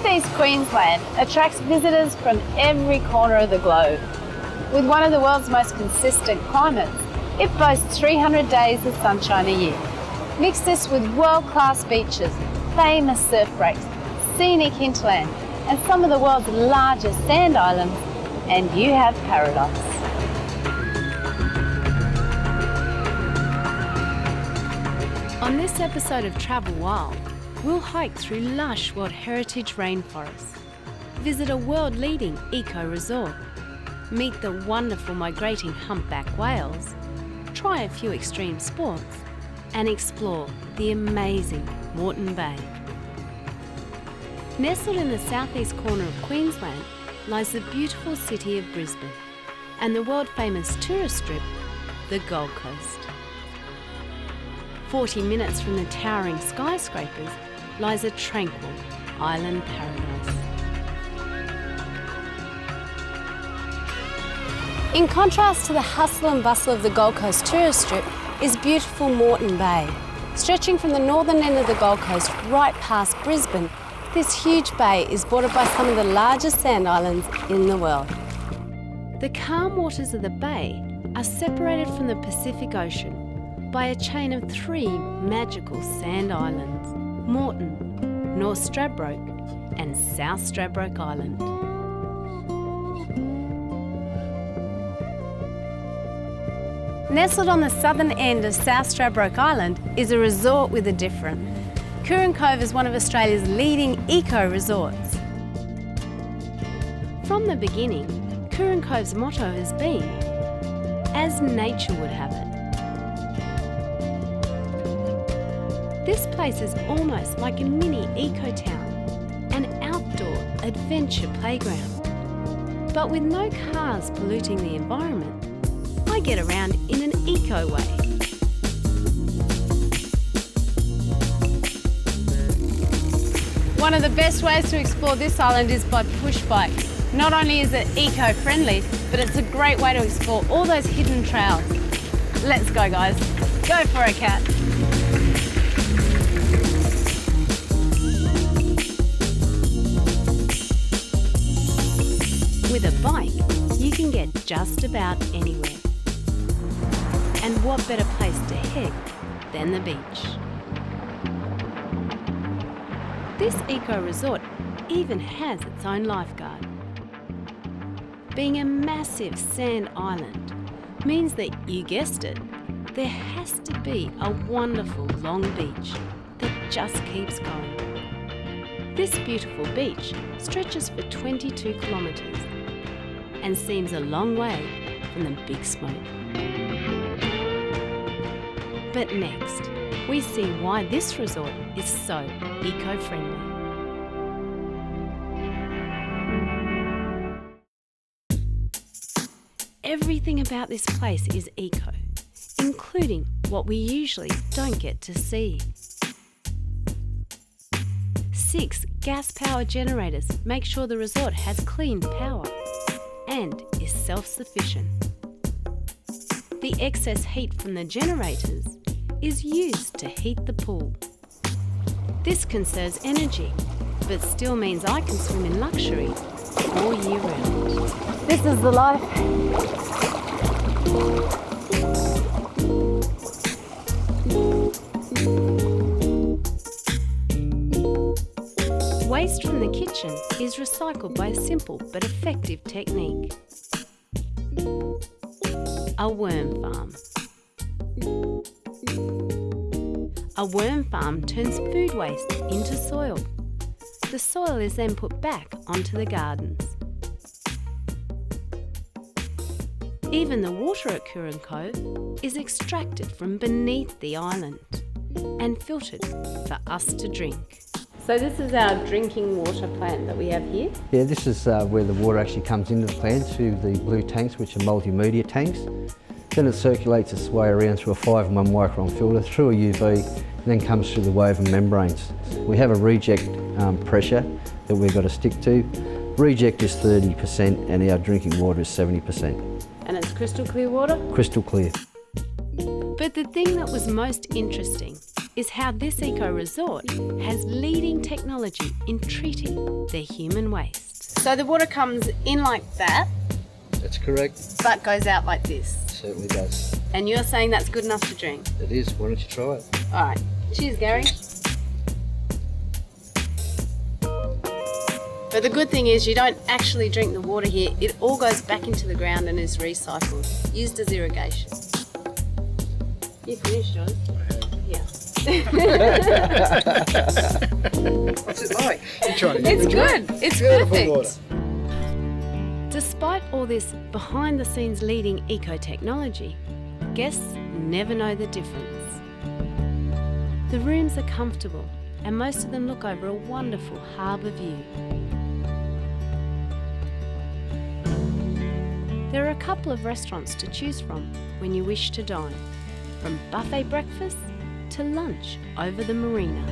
East Queensland attracts visitors from every corner of the globe. With one of the world's most consistent climates, it boasts 300 days of sunshine a year. Mix this with world-class beaches, famous surf breaks, scenic hinterland, and some of the world's largest sand islands, and you have paradise. On this episode of Travel Wild, we'll hike through lush World Heritage rainforests, visit a world-leading eco-resort, meet the wonderful migrating humpback whales, try a few extreme sports, and explore the amazing Moreton Bay. Nestled in the southeast corner of Queensland lies the beautiful city of Brisbane and the world-famous tourist strip, the Gold Coast. 40 minutes from the towering skyscrapers lies a tranquil island paradise. In contrast to the hustle and bustle of the Gold Coast tourist strip is beautiful Moreton Bay. Stretching from the northern end of the Gold Coast right past Brisbane, this huge bay is bordered by some of the largest sand islands in the world. The calm waters of the bay are separated from the Pacific Ocean by a chain of 3 magical sand islands: Moreton, North Stradbroke and South Stradbroke Island. Nestled on the southern end of South Stradbroke Island is a resort with a different. Curran Cove is one of Australia's leading eco-resorts. From the beginning, Curran Cove's motto has been, as nature would have it. This place is almost like a mini eco-town, an outdoor adventure playground. But with no cars polluting the environment, I get around in an eco way. One of the best ways to explore this island is by push bike. Not only is it eco-friendly, but it's a great way to explore all those hidden trails. Let's go, guys. Go for it, Cat. With a bike, you can get just about anywhere. And what better place to head than the beach? This eco-resort even has its own lifeguard. Being a massive sand island means that, you guessed it, there has to be a wonderful long beach that just keeps going. This beautiful beach stretches for 22 kilometres and seems a long way from the Big Smoke. But next, we see why this resort is so eco-friendly. Everything about this place is eco, including what we usually don't get to see. 6 gas-powered generators make sure the resort has clean power and is self-sufficient. The excess heat from the generators is used to heat the pool. This conserves energy, but still means I can swim in luxury all year round. This is the life. Waste from the kitchen is recycled by a simple but effective technique. A worm farm. A worm farm turns food waste into soil. The soil is then put back onto the gardens. Even the water at Curran Cove is extracted from beneath the island and filtered for us to drink. So this is our drinking water plant that we have here? Yeah, this is where the water actually comes into the plant through the blue tanks, which are multimedia tanks. Then it circulates its way around through a 5-in-1 micron filter, through a UV, and then comes through the woven membranes. We have a reject pressure that we've got to stick to. Reject is 30% and our drinking water is 70%. And it's crystal clear water? Crystal clear. But the thing that was most interesting is how this eco-resort has leading technology in treating their human waste. So the water comes in like that, That's correct. but goes out like this. Certainly does. And you're saying that's good enough to drink? It is. Why don't you try it? All right. Cheers, Gary. But the good thing is you don't actually drink the water here. It all goes back into the ground and is recycled, used as irrigation. You finished, John? Yeah. What's it like? It's good. It's Beautiful water. perfect. Despite all this behind-the-scenes leading eco-technology, guests never know the difference. The rooms are comfortable and most of them look over a wonderful harbour view. There are a couple of restaurants to choose from when you wish to dine, from buffet breakfast to lunch over the marina.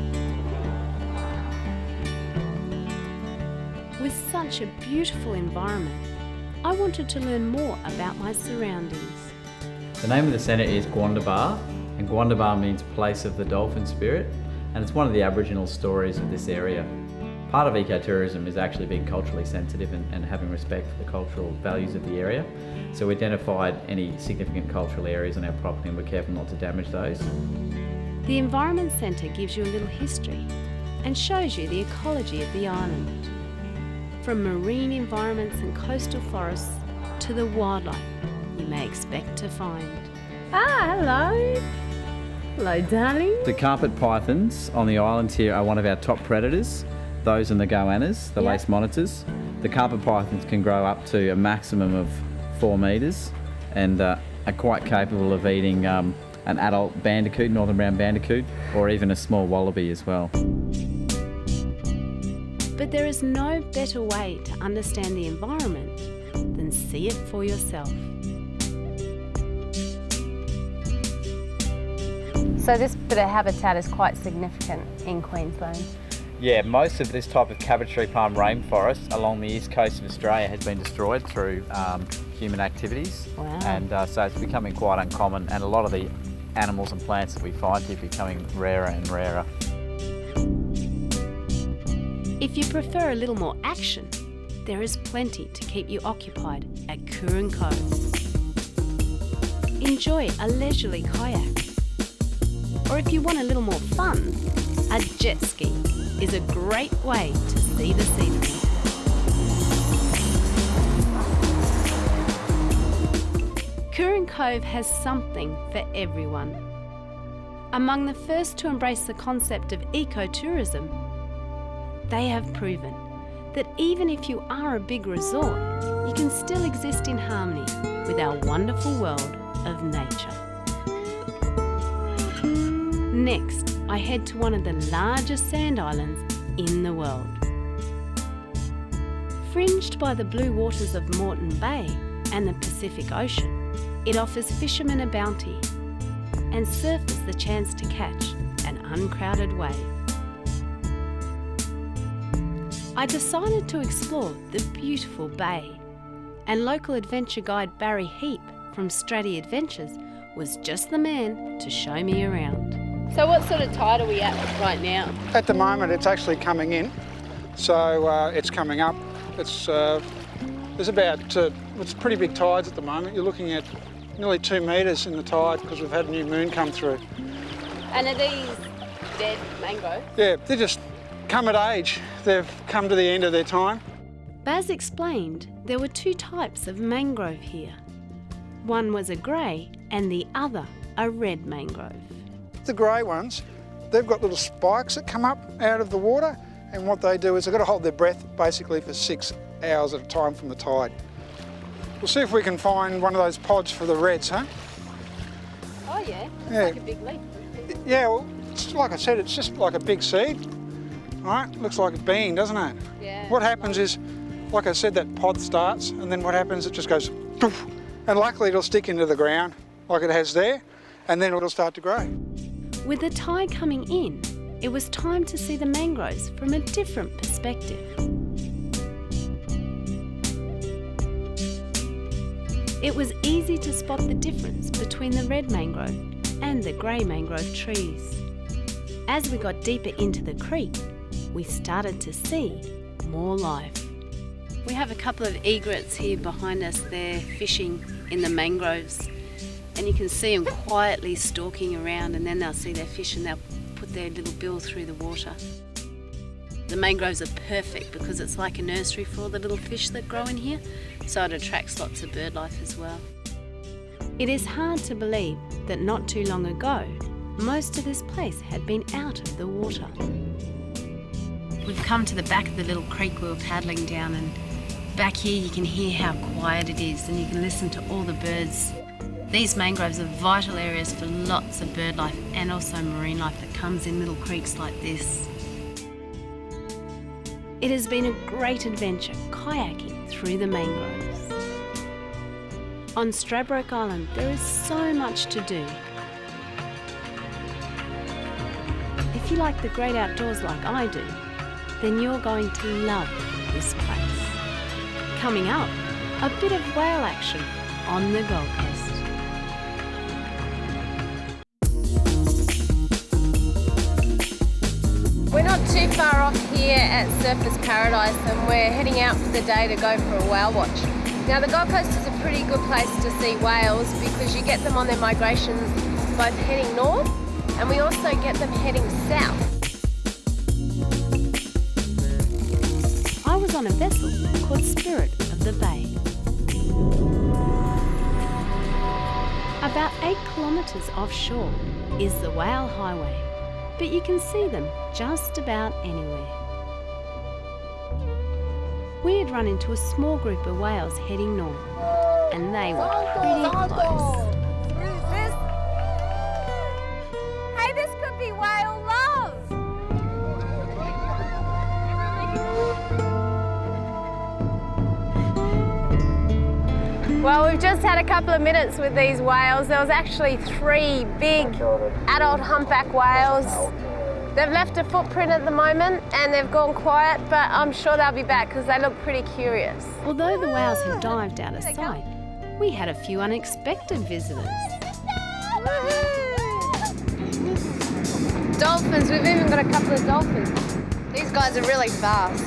With such a beautiful environment, I wanted to learn more about my surroundings. The name of the centre is Gwandaba, and Gwandaba means place of the dolphin spirit, and it's one of the Aboriginal stories of this area. Part of ecotourism is actually being culturally sensitive and having respect for the cultural values of the area. So we identified any significant cultural areas on our property and we're careful not to damage those. The Environment Centre gives you a little history and shows you the ecology of the island. From marine environments and coastal forests to the wildlife you may expect to find. Ah, hello. Hello, darling. The carpet pythons on the islands here are one of our top predators. Those and the goannas, the lace monitors. The carpet pythons can grow up to a maximum of 4 metres and are quite capable of eating an adult bandicoot, northern brown bandicoot, or even a small wallaby as well. But there is no better way to understand the environment than see it for yourself. So this bit of habitat is quite significant in Queensland. Yeah, most of this type of cabbage tree palm rainforest along the east coast of Australia has been destroyed through human activities. Wow. And so it's becoming quite uncommon, and a lot of the animals and plants that we find here are becoming rarer and rarer. If you prefer a little more action, there is plenty to keep you occupied at Curran Cove. Enjoy a leisurely kayak. Or if you want a little more fun, a jet ski is a great way to see the scenery. Curran Cove has something for everyone. Among the first to embrace the concept of ecotourism, they have proven that even if you are a big resort, you can still exist in harmony with our wonderful world of nature. Next, I head to one of the largest sand islands in the world. Fringed by the blue waters of Moreton Bay and the Pacific Ocean, it offers fishermen a bounty and surfers the chance to catch an uncrowded wave. I decided to explore the beautiful bay, and local adventure guide Barry Heap from Straddie Adventures was just the man to show me around. So what sort of tide are we at right now? At the moment it's actually coming in, so it's coming up. It's there's about, it's pretty big tides at the moment. You're looking at nearly 2 metres in the tide because we've had a new moon come through. And are these dead mangroves? Yeah, they just come at age. They've come to the end of their time. Baz explained there were 2 types of mangrove here. One was a grey and the other a red mangrove. The grey ones, they've got little spikes that come up out of the water, and what they do is they've got to hold their breath basically for 6 hours at a time from the tide. We'll see if we can find one of those pods for the reds, huh? Oh yeah, Yeah. like a big leaf. Yeah, well, like I said, it's just like a big seed. Right? Looks like a bean, doesn't it? Yeah. What happens is, like I said, that pod starts, and then what happens, it just goes poof, and luckily it'll stick into the ground like it has there, and then it'll start to grow. With the tide coming in, it was time to see the mangroves from a different perspective. It was easy to spot the difference between the red mangrove and the grey mangrove trees. As we got deeper into the creek, we started to see more life. We have a couple of egrets here behind us. They're fishing in the mangroves, and you can see them quietly stalking around, and then they'll see their fish and they'll put their little bill through the water. The mangroves are perfect because it's like a nursery for all the little fish that grow in here, so it attracts lots of bird life as well. It is hard to believe that not too long ago, most of this place had been out of the water. We've come to the back of the little creek we were paddling down, and back here you can hear how quiet it is and you can listen to all the birds. These mangroves are vital areas for lots of bird life and also marine life that comes in little creeks like this. It has been a great adventure kayaking through the mangroves. On Stradbroke Island there is so much to do. If you like the great outdoors like I do, then you're going to love this place. Coming up, a bit of whale action on the Gold Coast. We're not too far off here at Surfers Paradise, and we're heading out for the day to go for a whale watch. Now the Gold Coast is a pretty good place to see whales because you get them on their migrations both heading north, and we also get them heading south. I was on a vessel called Spirit of the Bay. About 8 kilometres offshore is the Whale Highway, but you can see them just about anywhere. We had run into a small group of whales heading north, and they were pretty close. Hey, this could be whale love! Well, we've just had a couple of minutes with these whales. There was actually 3 big adult humpback whales. They've left a footprint at the moment and they've gone quiet, but I'm sure they'll be back because they look pretty curious. Although the whales had dived out of sight, we had a few unexpected visitors. Dolphins, we've even got a couple of dolphins. These guys are really fast.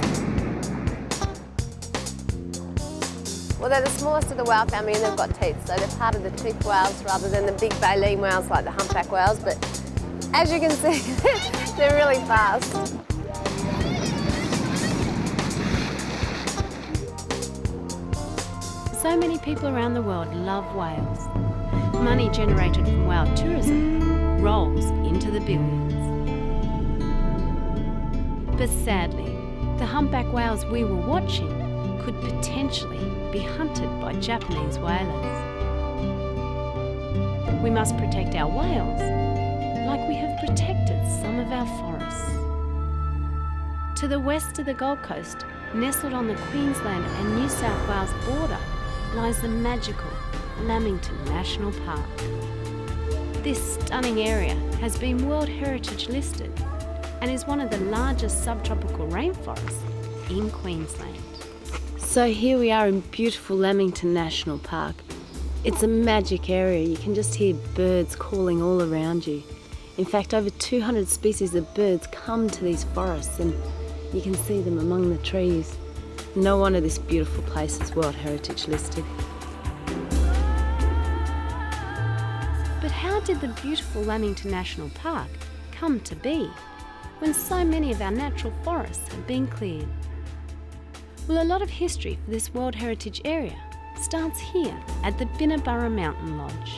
Well, they're the smallest of the whale family and they've got teeth, so they're part of the toothed whales rather than the big baleen whales like the humpback whales, but as you can see, they're really fast. So many people around the world love whales. Money generated from whale tourism rolls into the billions. But sadly, the humpback whales we were watching could potentially be hunted by Japanese whalers. We must protect our whales like we have protected some of our forests. To the west of the Gold Coast, nestled on the Queensland and New South Wales border, lies the magical Lamington National Park. This stunning area has been World Heritage listed and is one of the largest subtropical rainforests in Queensland. So here we are in beautiful Lamington National Park. It's a magic area. You can just hear birds calling all around you. In fact, over 200 species of birds come to these forests and you can see them among the trees. No wonder this beautiful place is World Heritage listed. But how did the beautiful Lamington National Park come to be when so many of our natural forests have been cleared? Well, a lot of history for this World Heritage area starts here at the Binnaburra Mountain Lodge.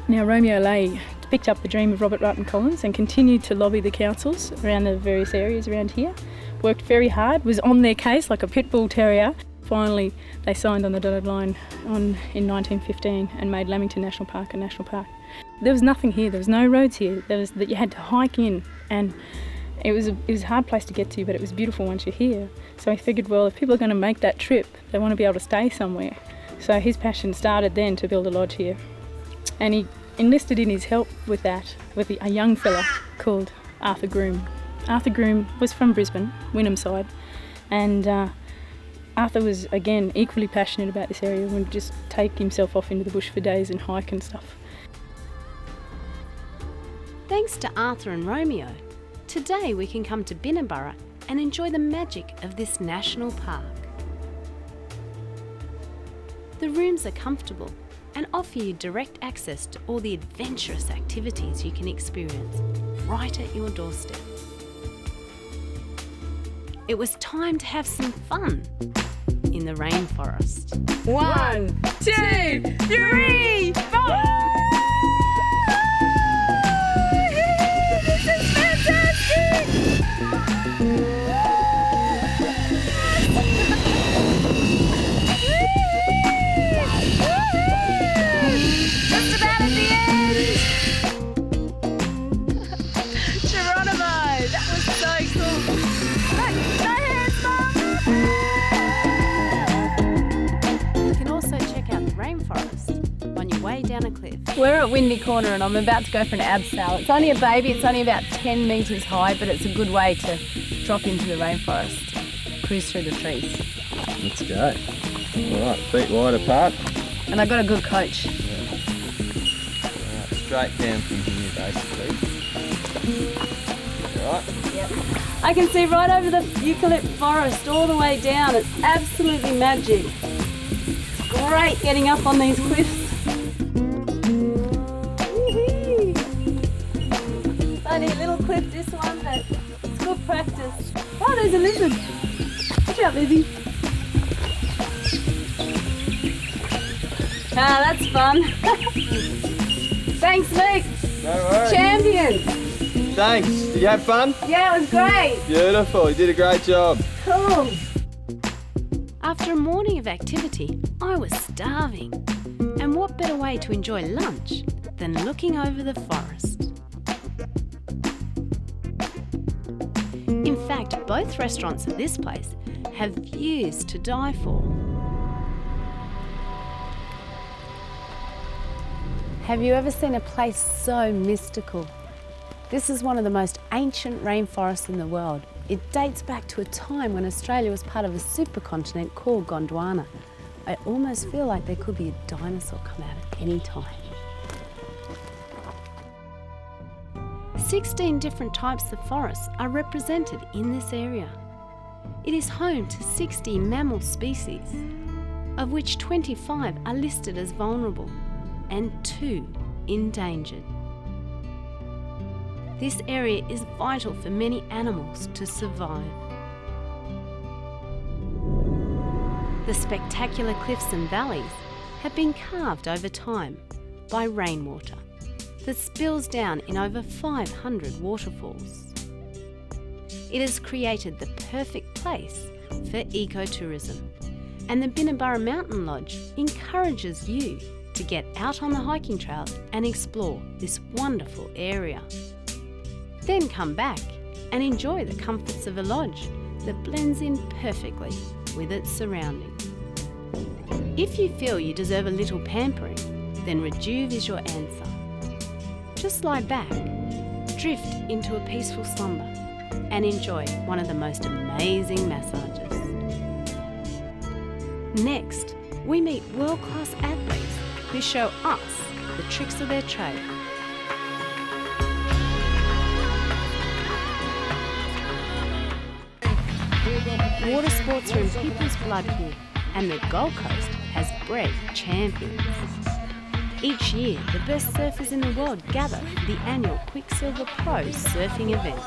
Now, Romeo Leigh picked up the dream of Robert Wright Collins and continued to lobby the councils around the various areas around here. Worked very hard, was on their case like a pit bull terrier. Finally, they signed on the dotted line in 1915 and made Lamington National Park a national park. There was nothing here, there was no roads here. You had to hike in, and it was a hard place to get to, but it was beautiful once you're here. So he figured, well, if people are going to make that trip, they want to be able to stay somewhere. So his passion started then to build a lodge here. And he enlisted in his help with that, with a young fella called Arthur Groom. Arthur Groom was from Brisbane, Wynnum side, and Arthur was, again, equally passionate about this area and would just take himself off into the bush for days and hike and stuff. Thanks to Arthur and Romeo, today we can come to Binnaburra and enjoy the magic of this national park. The rooms are comfortable and offer you direct access to all the adventurous activities you can experience right at your doorstep. It was time to have some fun in the rainforest. 1, 2, 3, 4! This is fantastic! Just about at the end! Geronimo, that was so cool! Look, no hands, Mum! You can also check out the rainforest on your way down a cliff. We're at Windy Corner and I'm about to go for an abseil. It's only a baby, it's only about 10 metres high, but it's a good way to drop into the rainforest, cruise through the trees. Let's go. All right, feet wide apart. And I got a good coach. Right, straight down from here, basically. All right. I can see right over the eucalypt forest all the way down. It's absolutely magic. It's great getting up on these cliffs. Only a little cliff this one, but it's good practice. Oh, there's a lizard. Watch out, Lizzie. Ah, that's fun. Thanks, Luke. No worries. Champion. Thanks. Did you have fun? Yeah, it was great. Beautiful. You did a great job. Cool. After a morning of activity, I was starving. And what better way to enjoy lunch than looking over the forest? In fact, both restaurants at this place have views to die for. Have you ever seen a place so mystical? This is one of the most ancient rainforests in the world. It dates back to a time when Australia was part of a supercontinent called Gondwana. I almost feel like there could be a dinosaur come out at any time. 16 different types of forests are represented in this area. It is home to 60 mammal species, of which 25 are listed as vulnerable and 2 endangered. This area is vital for many animals to survive. The spectacular cliffs and valleys have been carved over time by rainwater that spills down in over 500 waterfalls. It has created the perfect place for ecotourism, and the Binnaburra Mountain Lodge encourages you to get out on the hiking trails and explore this wonderful area. Then come back and enjoy the comforts of a lodge that blends in perfectly with its surroundings. If you feel you deserve a little pampering, then Rejuve is your answer. Just lie back, drift into a peaceful slumber, and enjoy one of the most amazing massages. Next, we meet world-class athletes who show us the tricks of their trade. Water sports are in people's blood here, and the Gold Coast has bred champions. Each year, the best surfers in the world gather for the annual Quicksilver Pro surfing event.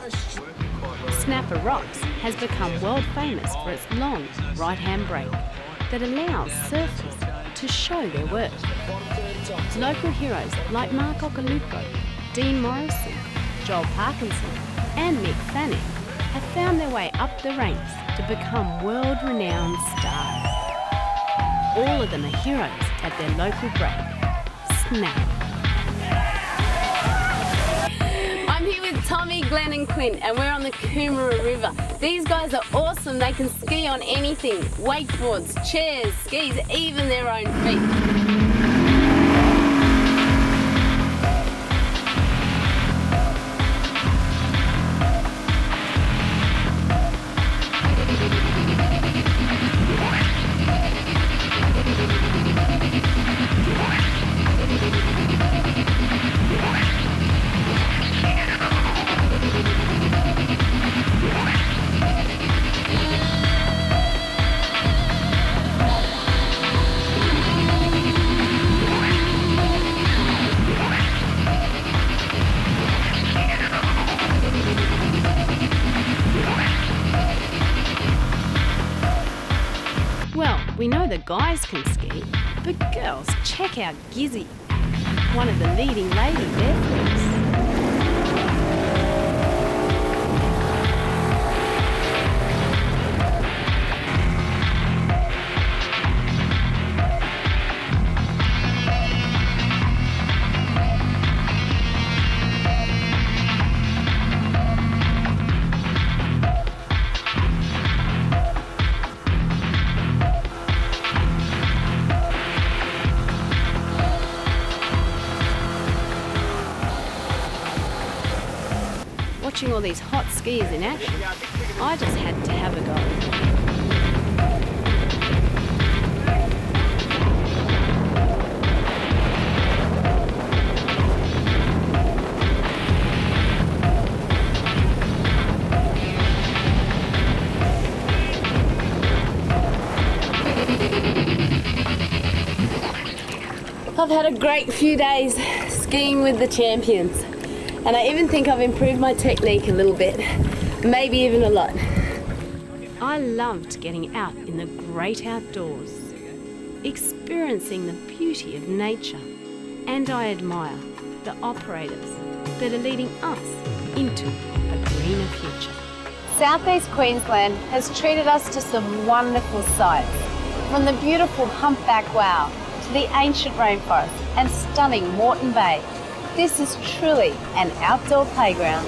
Snapper Rocks has become world famous for its long right-hand break that allows surfers to show their worth. Local heroes like Mark Okalupo, Dean Morrison, Joel Parkinson and Mick Fanning have found their way up the ranks to become world-renowned stars. All of them are heroes at their local break. Snap. I'm here with Tommy, Glenn and Clint, and we're on the Coomera River. These guys are awesome. They can ski on anything. Wakeboards, chairs, skis, even their own feet. Well, we know the guys can ski, but girls, check out Gizzy, one of the leading lady barefoots. Watching all these hot skiers in action, I just had to have a go. I've had a great few days skiing with the champions. And I even think I've improved my technique a little bit, maybe even a lot. I loved getting out in the great outdoors, experiencing the beauty of nature, and I admire the operators that are leading us into a greener future. South East Queensland has treated us to some wonderful sights, from the beautiful Humpback Wow to the ancient rainforest and stunning Moreton Bay. This is truly an outdoor playground.